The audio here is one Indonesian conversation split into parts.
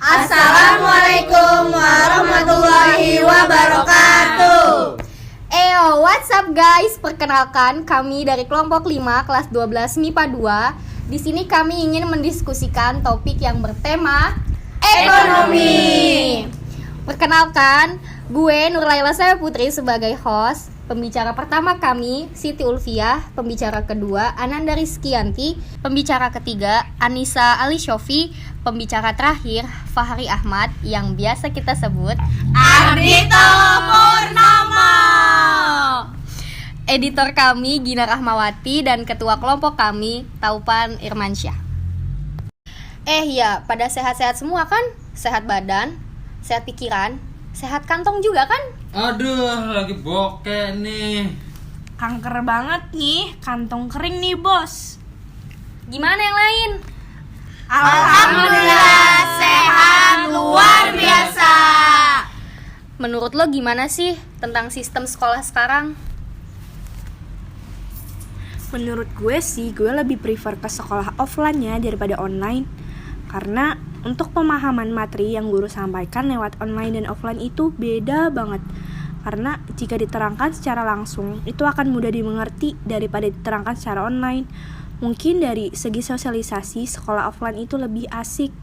Assalamualaikum warahmatullahi wabarakatuh. What's up guys? Perkenalkan, kami dari kelompok 5 kelas 12 MIPA 2. Di sini kami ingin mendiskusikan topik yang bertema ekonomi. Perkenalkan, gue Nurlaila Saya Putri sebagai host. Pembicara pertama kami Siti Ulfiah, pembicara kedua Ananda Rizkyanti, pembicara ketiga Anissa Alishofi, pembicara terakhir Fahri Ahmad yang biasa kita sebut Ardhito Purnama. Editor kami Gina Rahmawati dan ketua kelompok kami Taupan Irmansyah. Pada sehat-sehat semua kan? Sehat badan, sehat pikiran, sehat kantong juga kan? Aduh, lagi bokeh nih. Kanker banget nih, kantong kering nih bos. Gimana yang lain? Alhamdulillah sehat luar biasa. Menurut lo gimana sih tentang sistem sekolah sekarang? Menurut gue sih, gue lebih prefer ke sekolah offline-nya daripada online. Karena untuk pemahaman materi yang guru sampaikan lewat online dan offline itu beda banget. Karena jika diterangkan secara langsung, itu akan mudah dimengerti daripada diterangkan secara online. Mungkin dari segi sosialisasi, sekolah offline itu lebih asik,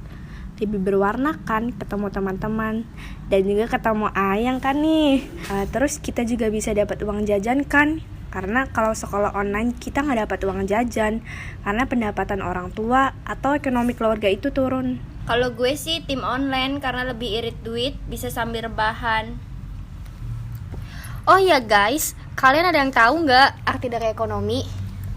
lebih berwarna kan, ketemu teman-teman, dan juga ketemu ayang kan nih. Terus kita juga bisa dapat uang jajan kan. Karena kalau sekolah online kita nggak dapat uang jajan, karena pendapatan orang tua atau ekonomi keluarga itu turun. Kalau gue sih tim online karena lebih irit duit, bisa sambil rebahan. Oh iya guys, kalian ada yang tahu nggak arti dari ekonomi?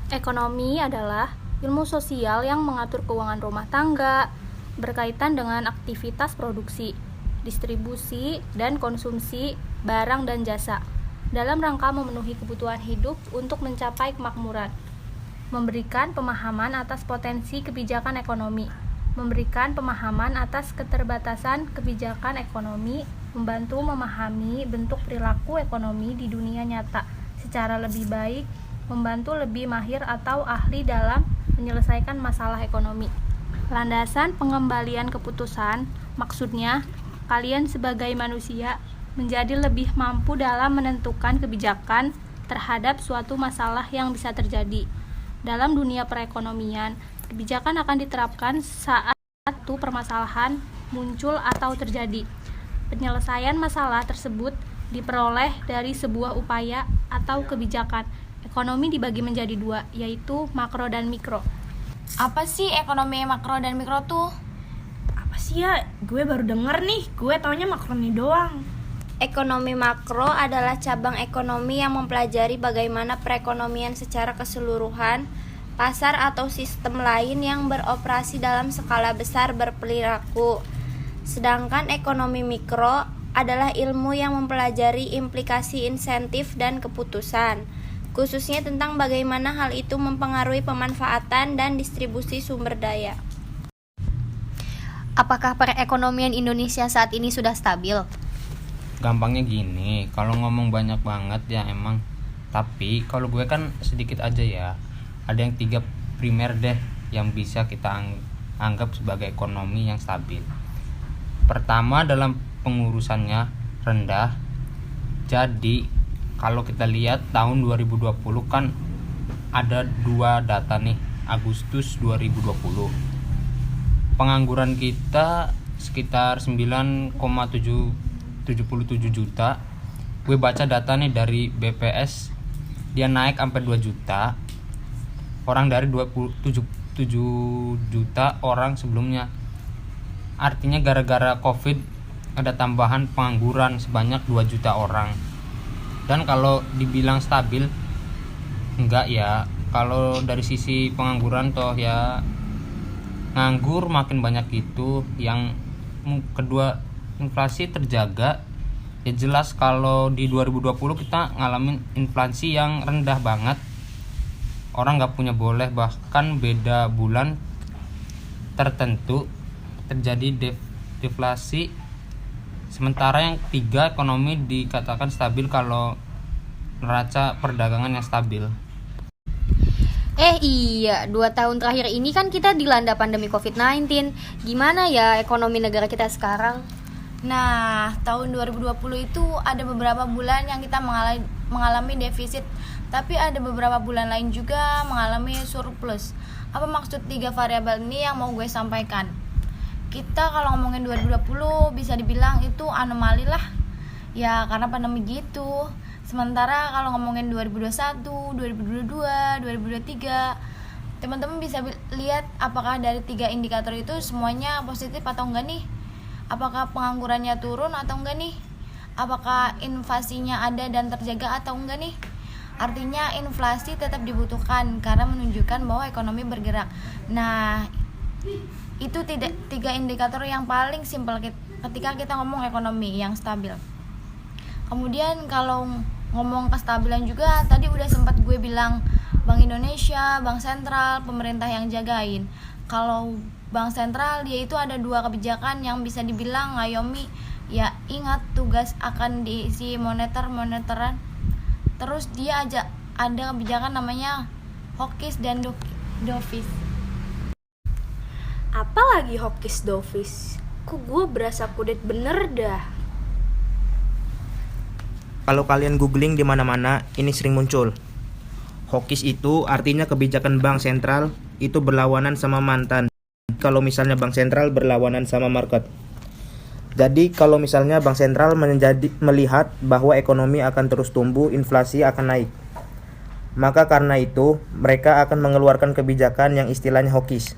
Ekonomi adalah ilmu sosial yang mengatur keuangan rumah tangga, berkaitan dengan aktivitas produksi, distribusi, dan konsumsi barang dan jasa, dalam rangka memenuhi kebutuhan hidup untuk mencapai kemakmuran. Memberikan pemahaman atas potensi kebijakan ekonomi, memberikan pemahaman atas keterbatasan kebijakan ekonomi, membantu memahami bentuk perilaku ekonomi di dunia nyata secara lebih baik, membantu lebih mahir atau ahli dalam menyelesaikan masalah ekonomi. Landasan pengembalian keputusan, maksudnya kalian sebagai manusia menjadi lebih mampu dalam menentukan kebijakan terhadap suatu masalah yang bisa terjadi. Dalam dunia perekonomian, kebijakan akan diterapkan saat suatu permasalahan muncul atau terjadi. Penyelesaian masalah tersebut diperoleh dari sebuah upaya atau kebijakan. Ekonomi dibagi menjadi dua, yaitu makro dan mikro. Apa sih ekonomi makro dan mikro tuh? Apa sih ya? Gue baru denger nih, gue taunya makro nih doang. Ekonomi makro adalah cabang ekonomi yang mempelajari bagaimana perekonomian secara keseluruhan, pasar atau sistem lain yang beroperasi dalam skala besar berperilaku. Sedangkan ekonomi mikro adalah ilmu yang mempelajari implikasi insentif dan keputusan, khususnya tentang bagaimana hal itu mempengaruhi pemanfaatan dan distribusi sumber daya. Apakah perekonomian Indonesia saat ini sudah stabil? Gampangnya gini, kalau ngomong banyak banget ya emang. Tapi kalau gue kan sedikit aja ya. Ada yang 3 primer deh yang bisa kita anggap sebagai ekonomi yang stabil. Pertama, dalam pengurusannya rendah. Jadi kalau kita lihat tahun 2020 kan ada 2 data nih, Agustus 2020. Pengangguran kita sekitar 9,77 juta. Gue baca data nih dari BPS, dia naik sampai 2 juta. Orang dari 27 juta orang sebelumnya. Artinya gara-gara Covid ada tambahan pengangguran sebanyak 2 juta orang. Dan kalau dibilang stabil, enggak ya. Kalau dari sisi pengangguran toh ya nganggur makin banyak itu. Yang kedua, inflasi terjaga. Ya jelas kalau di 2020 kita ngalamin inflasi yang rendah banget. Orang gak punya boleh, bahkan beda bulan tertentu terjadi deflasi. Sementara yang 3, ekonomi dikatakan stabil kalau neraca perdagangan yang stabil. Iya, 2 tahun terakhir ini kan kita dilanda pandemi COVID-19. Gimana ya ekonomi negara kita sekarang? Nah, tahun 2020 itu ada beberapa bulan yang kita mengalami defisit, tapi ada beberapa bulan lain juga mengalami surplus. Apa maksud 3 variabel ini yang mau gue sampaikan? Kita kalau ngomongin 2020 bisa dibilang itu anomali lah. Ya, karena pandemi gitu. Sementara kalau ngomongin 2021, 2022, 2023, teman-teman bisa lihat apakah dari 3 indikator itu semuanya positif atau enggak nih? Apakah penganggurannya turun atau enggak nih? Apakah inflasinya ada dan terjaga atau enggak nih? Artinya inflasi tetap dibutuhkan karena menunjukkan bahwa ekonomi bergerak. Nah, itu 3 indikator yang paling simpel ketika kita ngomong ekonomi yang stabil. Kemudian kalau ngomong kestabilan juga, tadi udah sempat gue bilang Bank Indonesia, Bank Sentral, pemerintah yang jagain. Kalau Bank Sentral dia itu ada 2 kebijakan yang bisa dibilang ngayomi. Ya ingat tugas akan diisi moneteran. Terus dia ada kebijakan namanya hawkish dan dovish. Apa lagi hawkish dovish? Kok gue berasa kudet bener dah. Kalau kalian googling di mana-mana, ini sering muncul. Hawkish itu artinya kebijakan bank sentral itu berlawanan sama mantan. Kalau misalnya bank sentral berlawanan sama market. Jadi kalau misalnya bank sentral melihat bahwa ekonomi akan terus tumbuh, inflasi akan naik. Maka karena itu, mereka akan mengeluarkan kebijakan yang istilahnya hawkish.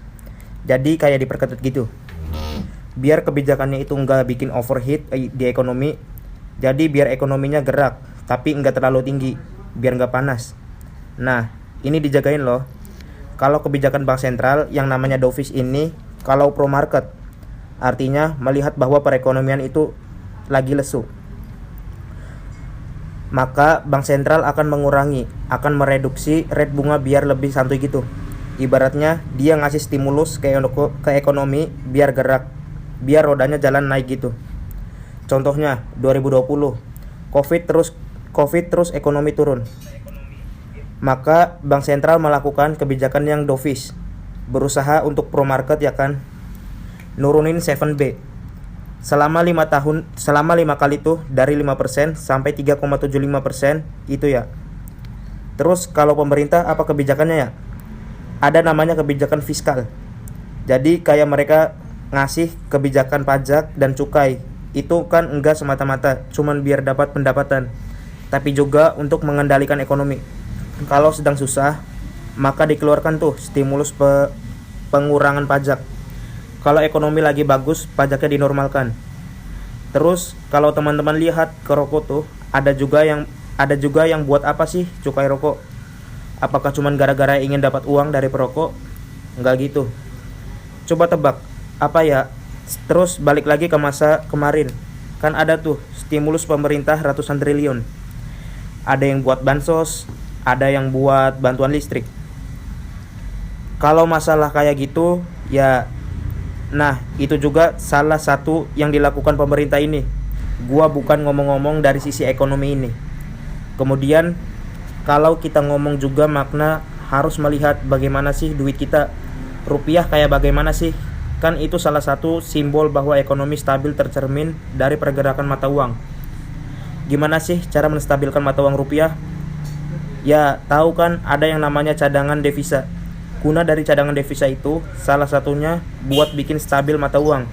Jadi kayak diperketat gitu. Biar kebijakannya itu nggak bikin overheat di ekonomi. Jadi biar ekonominya gerak, tapi nggak terlalu tinggi, biar nggak panas. Nah, ini dijagain loh. Kalau kebijakan bank sentral yang namanya dovish ini, kalau pro market, artinya melihat bahwa perekonomian itu lagi lesu. Maka bank sentral akan mereduksi rate bunga biar lebih santuy gitu. Ibaratnya dia ngasih stimulus ke ekonomi biar gerak, biar rodanya jalan naik gitu. Contohnya 2020, Covid terus ekonomi turun. Maka bank sentral melakukan kebijakan yang dovish, berusaha untuk pro market ya kan. Nurunin 7B. Selama 5 kali tuh dari 5% sampai 3,75% itu ya. Terus kalau pemerintah apa kebijakannya ya? Ada namanya kebijakan fiskal. Jadi kayak mereka ngasih kebijakan pajak dan cukai. Itu kan enggak semata-mata cuman biar dapat pendapatan, tapi juga untuk mengendalikan ekonomi. Kalau sedang susah, maka dikeluarkan tuh stimulus pengurangan pajak. Kalau ekonomi lagi bagus, pajaknya dinormalkan. Terus kalau teman-teman lihat ke rokok tuh, ada juga yang buat apa sih cukai rokok? Apakah cuman gara-gara ingin dapat uang dari perokok? Enggak gitu. Coba tebak, apa ya? Terus balik lagi ke masa kemarin, kan ada tuh stimulus pemerintah ratusan triliun. Ada yang buat bansos, ada yang buat bantuan listrik. Kalau masalah kayak gitu ya, nah itu juga salah satu yang dilakukan pemerintah ini. Gua bukan ngomong-ngomong dari sisi ekonomi ini. Kemudian kalau kita ngomong juga makna, harus melihat bagaimana sih duit kita. Rupiah kayak bagaimana sih? Kan itu salah satu simbol bahwa ekonomi stabil tercermin dari pergerakan mata uang. Gimana sih cara menstabilkan mata uang rupiah? Ya, tahu kan ada yang namanya cadangan devisa. Guna dari cadangan devisa itu salah satunya buat bikin stabil mata uang.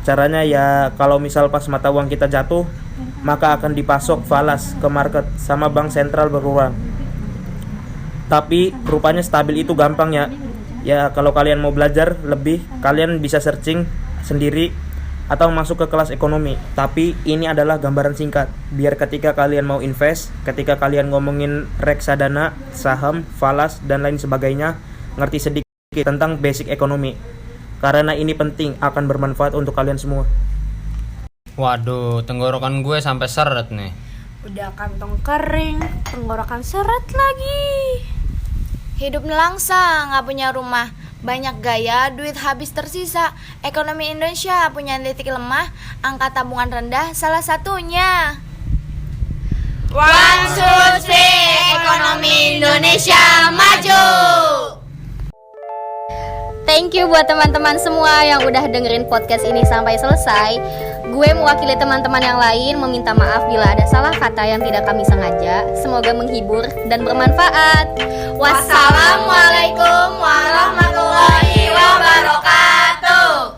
Caranya ya kalau misal pas mata uang kita jatuh, maka akan dipasok falas ke market sama bank sentral berkurang. Tapi rupanya stabil itu gampang ya. Ya kalau kalian mau belajar lebih, kalian bisa searching sendiri atau masuk ke kelas ekonomi. Tapi ini adalah gambaran singkat, biar ketika kalian mau invest, ketika kalian ngomongin reksadana, saham, falas, dan lain sebagainya, ngerti sedikit tentang basic ekonomi. Karena ini penting, akan bermanfaat untuk kalian semua. Waduh, tenggorokan gue sampai seret nih. Udah kantong kering, tenggorokan seret lagi. Hidup nelangsa, nggak punya rumah, banyak gaya, duit habis tersisa. Ekonomi Indonesia punya titik lemah, angka tabungan rendah, salah satunya. 1, 2, 3, ekonomi Indonesia maju. Thank you buat teman-teman semua yang udah dengerin podcast ini sampai selesai. Gue mewakili teman-teman yang lain meminta maaf bila ada salah kata yang tidak kami sengaja. Semoga menghibur dan bermanfaat. Wassalamualaikum warahmatullahi wabarakatuh.